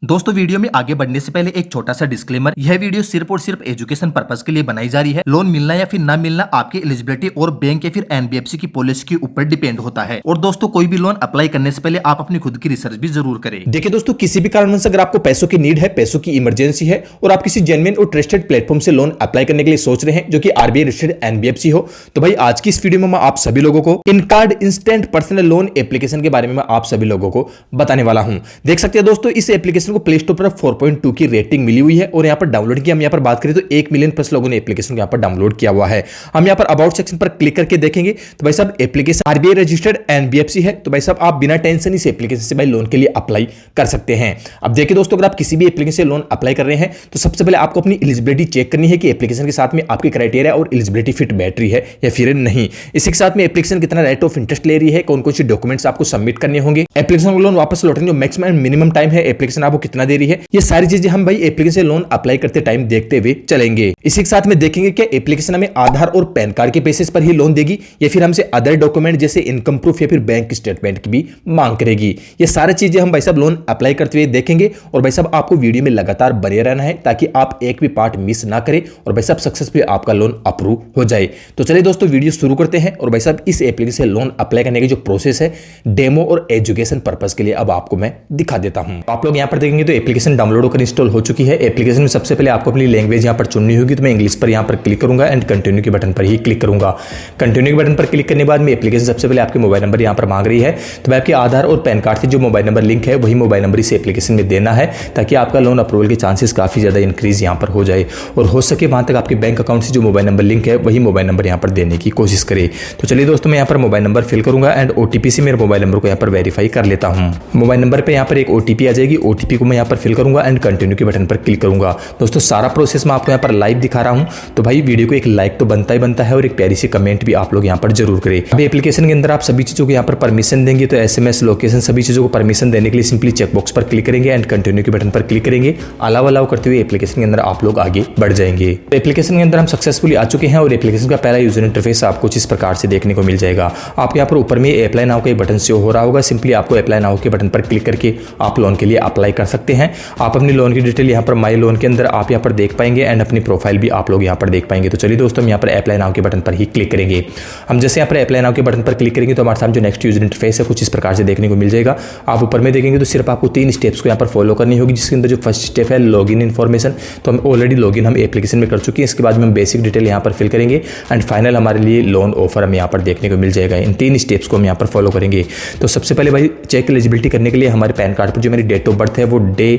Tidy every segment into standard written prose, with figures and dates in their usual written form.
दोस्तों वीडियो में आगे बढ़ने से पहले एक छोटा सा डिस्क्लेमर, यह वीडियो सिर्फ और सिर्फ एजुकेशन पर्पस के लिए बनाई जा रही है। लोन मिलना या फिर ना मिलना आपकी एलिजिबिलिटी और बैंक या फिर एनबीएफसी की पॉलिसी के ऊपर डिपेंड होता है। और दोस्तों कोई भी लोन अप्लाई करने से पहले आप अपनी खुद की रिसर्च भी जरूर करें। देखिए दोस्तों, किसी भी कारण से अगर आपको पैसों की नीड है, पैसों की इमरजेंसी है और आप किसी जेन्युइन और ट्रस्टेड प्लेटफॉर्म से लोन अप्लाई करने के लिए सोच रहे हैं जो कि आरबीआई रजिस्टर्ड एनबीएफसी हो, तो भाई आज की इस वीडियो में मैं आप सभी लोगों को इनकार्ड इंस्टेंट पर्सनल लोन एप्लीकेशन के बारे में मैं आप सभी लोगों को बताने वाला हूं। देख सकते हैं दोस्तों, इस एप्लीकेशन को प्ले स्टोर पर 4.2 की रेटिंग मिली हुई है और यहां पर डाउनलोड की हम यहां पर बात करें तो 1 मिलियन प्लस लोगों ने एप्लीकेशन को यहां पर डाउनलोड किया हुआ है। हम यहां पर अबाउट सेक्शन पर क्लिक करके देखेंगे तो भाई साहब एप्लीकेशन आरबीआई रजिस्टर्ड एनबीएफसी है, तो भाई साहब आप बिना टेंशन इस एप्लीकेशन से भाई लोन के लिए अप्लाई कर सकते हैं। अब देखिए दोस्तों, अगर आप किसी भी एप्लीकेशन से लोन अप्लाई कर रहे हैं तो सबसे पहले आपको अपनी एलिजिबिलिटी चेक करनी है कि एप्लीकेशन के साथ में आपकी क्राइटेरिया और एलिजिबिलिटी फिट बैठ रही है या फिर नहीं। इसी के साथ में एप्लीकेशन कितना रेट ऑफ इंटरेस्ट ले रही है, कौन कौन सी डॉक्यूमेंट्स आपको सबमिट करने होंगे, एप्लीकेशन को लोन वापस लौटने जो मैक्सिमम एंड मिनिमम टाइम है, एप्लीकेशन आपको कितना दे रही है, ये सारी चीजें हम भाई एप्लीकेशन से लोन अप्लाई करते टाइम देखते हुए चलेंगे। इसी के साथ में देखेंगे कि एप्लीकेशन हमें आधार और पैन कार्ड के बेसिस पर ही लोन देगी या फिर हमसे अदर डॉक्यूमेंट जैसे इनकम प्रूफ या फिर बैंक स्टेटमेंट की भी मांग करेगी। ये सारी चीजें हम भाई साहब लोन अप्लाई करते हुए देखेंगे और भाई साहब आपको वीडियो में लगातार बने रहना है ताकि आप एक भी पार्ट मिस ना करें और भाई साहब सक्सेसफुली आपका लोन अप्रूव हो जाए। तो चलिए दोस्तों वीडियो शुरू करते हैं और भाई साहब इस एप्लीकेशन से लोन अप्लाई करने की जो प्रोसेस है डेमो और एजुकेशन पर्पस के लिए अब आपको मैं दिखा देता हूं। आप लोग यहां पर देखेंगे तो एप्लीकेशन डाउनलोड होकर इंस्टॉल हो चुकी है। एप्लीकेशन में सबसे पहले आपको अपनी लैंग्वेज यहां पर चुननी होगी, तो मैं इंग्लिश पर यहां पर क्लिक करूंगा एंड कंटिन्यू के बटन पर ही क्लिक करूंगा। कंटिन्यू के बटन पर क्लिक करने के बाद में एप्लीकेशन सबसे पहले आपके मोबाइल नंबर यहां पर मांग रही है, तो आपके आधार और पैन कार्ड से जो मोबाइल नंबर लिंक है वही मोबाइल नंबर इस एप्लीकेशन में देना है ताकि आपका लोन अप्रूवल के चांसेस काफी ज्यादा इंक्रीज यहां पर हो जाए और हो सके वहां तक आपके बैंक अकाउंट से जो मोबाइल नंबर लिंक है वही मोबाइल नंबर यहां पर देने की कोशिश करें। तो चलिए दोस्तों, मैं यहां पर मोबाइल नंबर फिल करूंगा एंड ओटीपी से मेरे मोबाइल नंबर को यहां पर वेरीफाई कर लेता हूं। मोबाइल नंबर पे यहां पर एक ओटीपी आ जाएगी, ओटीपी को मैं यहां पर फिल करूंगा एंड कंटिन्यू के बटन पर क्लिक करूंगा। दोस्तों सारा प्रोसेस मैं आपको यहां पर लाइव दिखा रहा हूं, तो भाई वीडियो को एक लाइक तो बनता ही बनता है और एक प्यारी सी कमेंट भी आप लोग यहां पर जरूर करें। अभी एप्लीकेशन के अंदर आप सभी चीजों को यहां पर परमिशन देंगे, तो एसएमएस लोकेशन सभी चीजों को परमिशन देने के लिए सिंपली चेकबॉक्स पर क्लिक करेंगे एंड कंटिन्यू के बटन पर क्लिक करेंगे। अलाउ करते हुए एप्लीकेशन के अंदर आप लोग आगे बढ़ जाएंगे। तो एप्लीकेशन के अंदर हम सक्सेसफुली आ चुके हैं और एप्लीकेशन का पहला यूजर इंटरफेस आपको कुछ इस प्रकार से देखने को मिल जाएगा। आप यहां पर ऊपर में अप्लाई नाउ का बटन शो हो रहा होगा, सिंपली आपको अप्लाई नाउ के बटन पर क्लिक करके आप लोन के लिए अप्लाई कर सकते हैं। आप अपनी लोन की डिटेल यहां पर माई लोन के अंदर आप यहां पर देख पाएंगे एंड अपनी प्रोफाइल भी आप लोग यहां पर देख पाएंगे। तो चलिए दोस्तों, हम यहां पर अप्लाई नाउ के बटन पर ही क्लिक करेंगे। हम जैसे यहां पर अप्लाई नाउ के बटन पर क्लिक करेंगे तो हमारे सामने जो नेक्स्ट यूजर इंटरफेस है कुछ इस प्रकार से देखने को मिल जाएगा। आप ऊपर में देखेंगे तो सिर्फ आपको 3 स्टेप्स को यहां पर फॉलो करनी होगी, जिसके अंदर जो फर्स्ट स्टेप है लॉगिन इन्फॉर्मेशन, तो हम ऑलरेडी लॉगिन हम एप्लीकेशन में कर चुके हैं। इसके बाद में हम बेसिक डिटेल यहां पर फिल करेंगे एंड फाइनल हमारे लिए लोन ऑफर हम यहां पर देखने को मिल जाएगा। इन 3 स्टेप्स को हम यहां पर फॉलो करेंगे। तो सबसे पहले भाई चेक एलिजिबिलिटी करने के लिए हमारे पैन कार्ड पर जो मेरी डेट ऑफ बर्थ है वो डे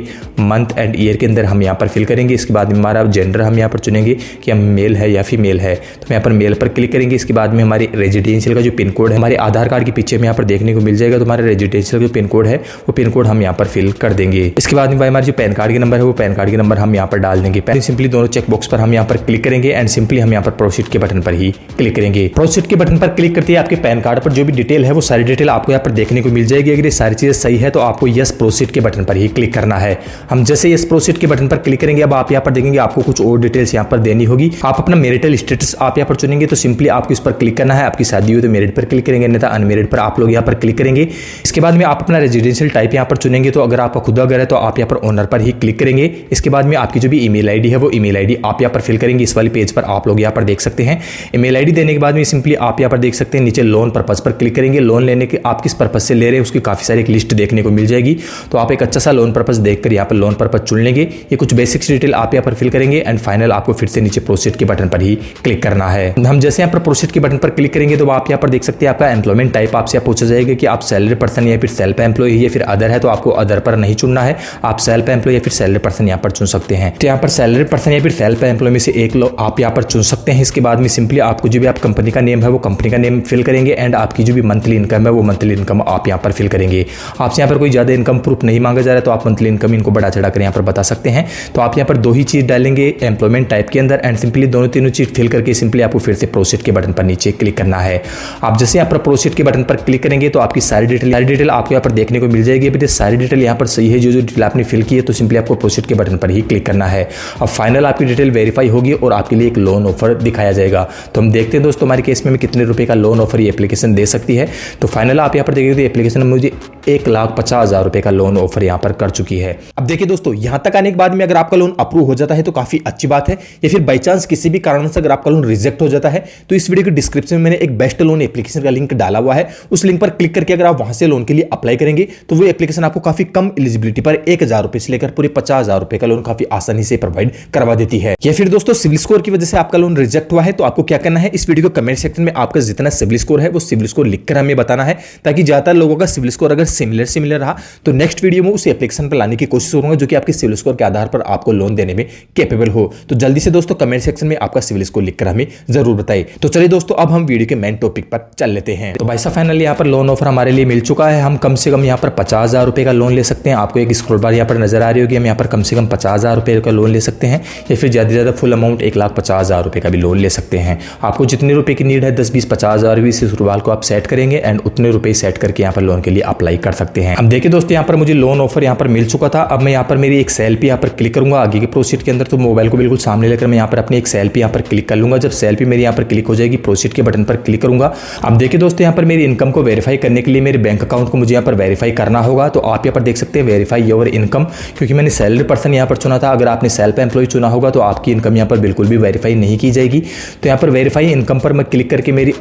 मंथ एंड ईयर के अंदर हम यहां पर फिल करेंगे। इसके बाद हमारा जेंडर हम यहां पर चुनेंगे कि हम मेल है या फीमेल है, तो हम यहां पर मेल पर क्लिक करेंगे। इसके बाद में हमारे रेजिडेंशियल का जो पिन कोड है हमारे आधार कार्ड के पीछे में यहां पर देखने को मिल जाएगा, तो हमारे रेजिडेंशियल जो पिन कोड है वो पिन कोड हम यहां पर फिल कर देंगे। इसके बाद में भाई हमारे जो पैन कार्ड के नंबर है वो पैन कार्ड के नंबर हम यहां पर डाल देंगे। पहले सिंपली दोनों चेक बॉक्स पर हम यहां पर क्लिक करेंगे एंड सिंपली हम यहां पर प्रोसीड के बटन पर ही क्लिक करेंगे। प्रोसीड के बटन पर क्लिक करते ही आपके पैन कार्ड पर जो भी डिटेल है वो सारी डिटेल आपको यहां पर देखने को मिल जाएगी। अगर ये सारी चीजें सही है तो आपको यस प्रोसीड के बटन पर ही क्लिक करना है। हम जैसे यस प्रोसीड के बटन पर क्लिक करेंगे, अब आप यहां पर देखेंगे आपको कुछ और डिटेल्स यहां पर देनी होगी। आप अपना मैरिटल स्टेटस आप यहां पर चुनेंगे, तो सिंपली आपको इस पर क्लिक करना है। आपकी शादी हो तो मैरिड पर क्लिक करेंगे, नहीं तो अनमैरिड पर आप लोग यहां पर क्लिक करेंगे। इसके बाद में आप अपना रेजिडेंशियल टाइप यहां पर चुनेंगे, तो अगर आपका खुद का घर है तो आप यहां पर ओनर पर ही क्लिक करेंगे। इसके बाद में आपकी जो भी ईमेल आईडी है वो ईमेल आईडी आप यहां पर फिल करेंगे। इस वाली पेज पर आप लोग यहां पर देख सकते हैं। ईमेल आईडी देने के बाद में सिंपली आप यहां पर देख सकते हैं नीचे लोन पर्पस पर क्लिक करेंगे। लोन लेने के आप किस पर्पस से ले रहे हैं उसकी काफी सारी एक लिस्ट देखने को मिल जाएगी, तो आप एक अच्छा सा लोन पर्पस देखकर यहां पर लोन पर्पस चुन लेंगे। ये कुछ बेसिक्स डिटेल आप यहां पर फिल करेंगे एंड फाइनल आपको फिर से नीचे प्रोसीड के बटन पर ही क्लिक करना है। हम जैसे यहां पर प्रोसीड के बटन पर क्लिक करेंगे तो आप यहां पर देख सकते हैं आपका एम्प्लॉयमेंट टाइप आपसे पूछा जाएगा कि आप सैलरी पर्सन या फिर सेल्फ एम्प्लॉय या फिर अदर है, तो आपको अदर पर नहीं चुनना है, आप सेल्फ एम्प्लॉय या फिर सैलरी पर्सन यहां पर चुन सकते हैं। तो यहां पर सैलरी पर्सन या फिर सेल्फ एम्प्लॉय में से एक लोग आप यहां पर चुन सकते हैं। इसके बाद में सिंपली आपको जो भी आप कंपनी का नेम है वो कंपनी का नेम फिल करेंगे एंड आपकी जो भी मंथली इनकम है वो मंथली इनकम आप यहां पर फिल करेंगे। आपसे यहां पर कोई ज्यादा इनकम प्रूफ नहीं मांगा जा रहा है, तो आप मंथली इनकम इनको बढ़ा चढ़ा कर यहां पर बता सकते हैं। तो आप यहां पर 2 ही चीज डालेंगे एम्प्लॉयमेंट टाइप के अंदर एंड सिंपली दोनों तीनों चीज फिल करके सिंपली आपको फिर से प्रोसीड के बटन पर नीचे क्लिक करना है। आप जैसे यहां पर प्रोसीड के बटन पर क्लिक करेंगे तो आपकी सारी डिटेल आपको यहां पर देखने को मिल जाएगी। अभी सारी डिटेल यहां पर सही है, जो डिटेल आपने फिल की है, तो सिंपली आपको प्रोसीड के बटन पर ही क्लिक करना है। अब फाइनल आपकी डिटेल वेरीफाई होगी और आपके लिए एक लोन ऑफर दिखाया जाएगा। तो हम देखते हैं दोस्तों हमारे केस में कितने रुपए का लोन ऑफर ये एप्लीकेशन दे सकती है। तो फाइनल आप यहां पर देखिए एप्लीकेशन मुझे 1,50,000 रुपए का लोन ऑफर यहां पर कर चुकी है। अब देखिए दोस्तों, यहां तक आने के बाद में अगर आपका लोन अप्रूव हो जाता है तो काफी अच्छी बात है, या फिर बाई चांस किसी भी कारण से अगर आपका लोन रिजेक्ट हो जाता है तो इस वीडियो के डिस्क्रिप्शन में मैंने एक बेस्ट लोन एप्लीकेशन का लिंक डाला हुआ है। उस लिंक पर क्लिक करके अगर आप वहां से लोन के लिए अप्लाई करेंगे तो वो एप्लीकेशन आपको काफी कम एलिजिबिलिटी पर 1000 रुपए से लेकर पूरे 50,000 रुपए का लोन काफी आसानी से प्रोवाइड करवा देती है। या फिर दोस्तों सिविल स्कोर की वजह से आपका लोन रिजेक्ट हुआ है तो आपको क्या करना है, इस वीडियो को कमेंट सेक्शन में आपका जितना सिविल स्कोर है वो सिविल स्कोर लिखकर हमें बताना है, ताकि ज्यादातर लोगों का सिविल स्कोर अगर सिमिलर रहा तो नेक्स्ट वीडियो में उस एप्लीकेशन पर लाने की कोशिश करूंगा जो कि आपके सिविल स्कोर के आधार पर आपको लोन देने में कैपेबल हो। तो जल्दी से दोस्तों कमेंट सेक्शन में आपका सिविल स्कोर लिखकर हमें जरूर बताइए। तो चलिए दोस्तों अब हम वीडियो के मेन टॉपिक पर चल लेते हैं। तो भाई साहब फाइनली यहाँ पर लोन ऑफर हमारे लिए मिल चुका है। हम कम से कम यहाँ पर 50,000 रुपए का लोन ले सकते हैं। आपको एक स्क्रॉल बार यहाँ पर नजर आ रही होगी, हम यहाँ पर कम से कम 50,000 रुपए का लोन ले सकते हैं, या फिर ज्यादा से ज्यादा फुल अमाउंट 1,50,000 रुपए का भी लोन ले सकते हैं। आपको जितने रुपए की नीड है 10, 20, 50,000 भी इस शुरुआत को आप सेट करेंगे एंड उतने रुपए सेट करके यहाँ पर लोन के लिए अप्लाई कर सकते हैं। अब देखिए दोस्तों, यहाँ पर मुझे लोन ऑफर यहाँ पर मिल चुका था। अब मैं यहाँ पर मेरी एक सेल पे यहाँ पर क्लिक करूंगा आगे के प्रोसीड के अंदर। तो मोबाइल को बिल्कुल सामने लेकर मैं यहाँ पर अपनी एक सेल पे यहाँ पर क्लिक कर लूंगा। जब सेल पे मेरी यहाँ पर क्लिक हो जाएगी, प्रोसीड के बटन पर क्लिक करूंगा। अब देखिए दोस्तों, यहाँ पर मेरी इनकम को वेरीफाई करने के लिए मेरे बैंक अकाउंट को मुझे यहाँ पर वेरीफाई करना होगा। तो आप यहाँ पर देख सकते हैं वेरीफाई योर इनकम, क्योंकि मैंने सैलरी पर्सन यहाँ पर चुना था। अगर आपने सेल्फ एम्प्लॉय चुना होगा तो आपकी इनकम यहाँ पर बिल्कुल भी वेरीफाई नहीं की जाएगी। तो यहाँ पर वेरीफाई इनकम पर मैं क्लिक करके मेरे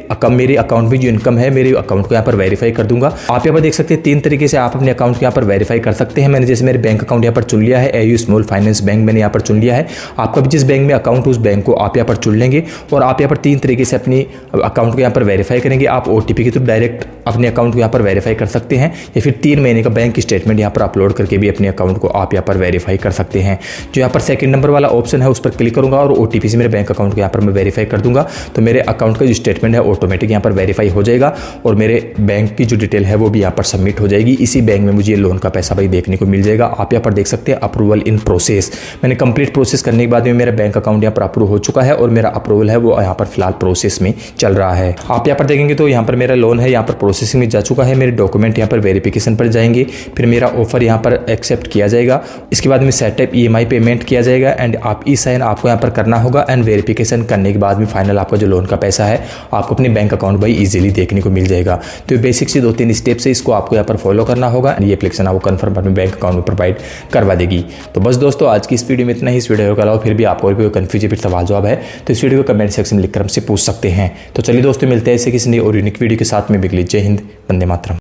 अकाउंट में जो इनकम है मेरे अकाउंट को यहाँ पर वेरीफाई कर दूंगा। आप यहाँ पर देख सकते हैं 3 तरीके से आप अपने अकाउंट को यहाँ पर वेरीफाई कर सकते हैं। मैंने जैसे मेरे बैंक अकाउंट यहाँ पर चुन लिया है, एयू स्मॉल फाइनेंस बैंक मैंने यहाँ पर चुन लिया है। आपका भी जिस बैंक में अकाउंट उस बैंक को आप यहाँ पर चुन लेंगे और आप यहाँ पर 3 तरीके से अपनी अकाउंट को यहाँ पर वेरीफाई करेंगे। आप ओटीपी के थ्रू डायरेक्ट अपने अकाउंट को यहाँ पर वेरीफाई कर सकते हैं, या फिर 3 महीने का बैंक स्टेटमेंट यहाँ पर अपलोड करके भी अपने अकाउंट को आप यहाँ पर वेरीफाई कर सकते हैं। जो यहाँ पर सेकंड नंबर वाला ऑप्शन है उस पर क्लिक करूंगा और ओटीपी से मेरे बैंक अकाउंट को यहाँ पर मैं वेरीफाई कर दूंगा। तो मेरे अकाउंट का जो स्टेटमेंट है ऑटोमेटिक यहाँ पर वेरीफाई हो जाएगा और मेरे बैंक की जो डिटेल है वो भी यहाँ पर सबमिट हो जाएगी। इसी बैंक में मुझे लोन का पैसा भाई देखने को मिल जाएगा। आप यहाँ पर देख सकते हैं अप्रूवल इन प्रोसेस। मैंने कंप्लीट प्रोसेस करने के बाद में मेरा बैंक अकाउंट यहाँ पर अप्रूव हो चुका है और मेरा अप्रूवल है वो यहाँ पर फिलहाल प्रोसेस में चल रहा है। आप यहाँ पर देखेंगे तो यहाँ पर मेरा लोन है यहाँ पर प्रोसेसिंग में जा चुका है। मेरे डॉक्यूमेंट यहाँ पर वेरिफिकेशन पर जाएंगे, फिर मेरा ऑफर यहाँ पर एक्सेप्ट किया जाएगा। इसके बाद में सेटअप EMI पेमेंट किया जाएगा एंड आप ई-साइन आपको यहाँ पर करना होगा एंड वेरिफिकेशन करने के बाद में फाइनल आपका जो लोन का पैसा है आपको अपने बैंक अकाउंट भाई इजीली देखने को मिल जाएगा। तो बेसिक से 2-3 स्टेप्स है, इसको आपको यहाँ पर फॉलो करना होगा एंड ये एप्लीकेशन आपको कंफर्म अपने बैंक अकाउंट में प्रोवाइड करवा देगी। तो बस दोस्तों आज की इस वीडियो में इतना ही। इस वीडियो के अलावा फिर भी आपको और भी कोई कन्फ्यूजन फिर सवाल जवाब है तो इस वीडियो को कमेंट सेक्शन में लिखकर हमसे पूछ सकते हैं। तो चलिए दोस्तों मिलते हैं ऐसे किसी नई और यूनिक वीडियो के साथ में। बिगली जय हिंद, वंदे मातरम।